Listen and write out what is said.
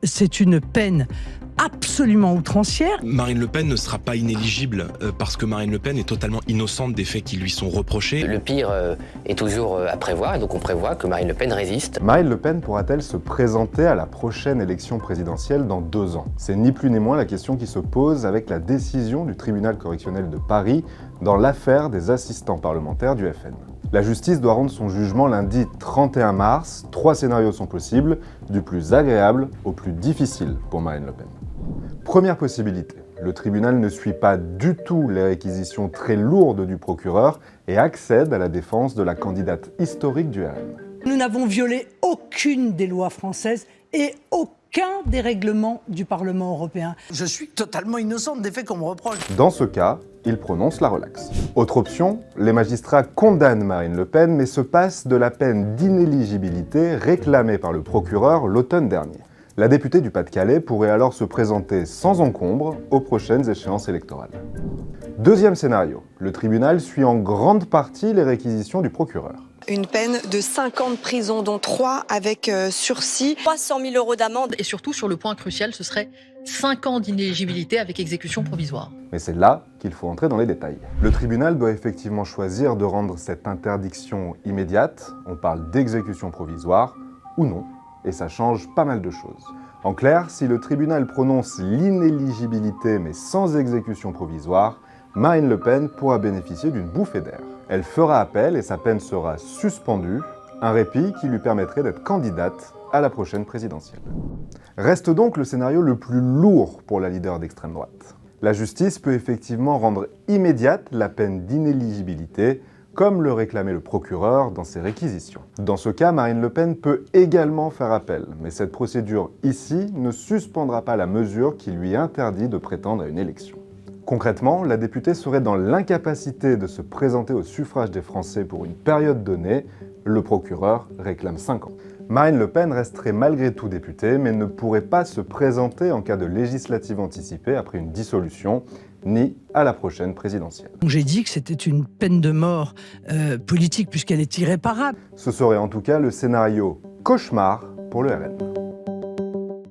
C'est une peine absolument outrancière. Marine Le Pen ne sera pas inéligible parce que Marine Le Pen est totalement innocente des faits qui lui sont reprochés. Le pire est toujours à prévoir et donc on prévoit que Marine Le Pen résiste. Marine Le Pen pourra-t-elle se présenter à la prochaine élection présidentielle dans 2 ans? C'est ni plus ni moins la question qui se pose avec la décision du tribunal correctionnel de Paris dans l'affaire des assistants parlementaires du FN. La justice doit rendre son jugement lundi 31 mars. 3 scénarios sont possibles, du plus agréable au plus difficile pour Marine Le Pen. Première possibilité, le tribunal ne suit pas du tout les réquisitions très lourdes du procureur et accède à la défense de la candidate historique du RN. Nous n'avons violé aucune des lois françaises et aucun des règlements du Parlement européen. Je suis totalement innocente des faits qu'on me reproche. Dans ce cas, il prononce la relaxe. Autre option, les magistrats condamnent Marine Le Pen mais se passent de la peine d'inéligibilité réclamée par le procureur l'automne dernier. La députée du Pas-de-Calais pourrait alors se présenter sans encombre aux prochaines échéances électorales. Deuxième scénario, le tribunal suit en grande partie les réquisitions du procureur. Une peine de 5 ans de prison, dont 3 avec sursis. 300 000 € d'amende et surtout, sur le point crucial, ce serait 5 ans d'inéligibilité avec exécution provisoire. Mais c'est là qu'il faut entrer dans les détails. Le tribunal doit effectivement choisir de rendre cette interdiction immédiate, on parle d'exécution provisoire, ou non, et ça change pas mal de choses. En clair, si le tribunal prononce l'inéligibilité mais sans exécution provisoire, Marine Le Pen pourra bénéficier d'une bouffée d'air. Elle fera appel et sa peine sera suspendue, un répit qui lui permettrait d'être candidate à la prochaine présidentielle. Reste donc le scénario le plus lourd pour la leader d'extrême droite. La justice peut effectivement rendre immédiate la peine d'inéligibilité, comme le réclamait le procureur dans ses réquisitions. Dans ce cas, Marine Le Pen peut également faire appel, mais cette procédure ici ne suspendra pas la mesure qui lui interdit de prétendre à une élection. Concrètement, la députée serait dans l'incapacité de se présenter au suffrage des Français pour une période donnée, le procureur réclame 5 ans. Marine Le Pen resterait malgré tout députée, mais ne pourrait pas se présenter en cas de législative anticipée après une dissolution, ni à la prochaine présidentielle. J'ai dit que c'était une peine de mort politique puisqu'elle est irréparable. Ce serait en tout cas le scénario cauchemar pour le RN.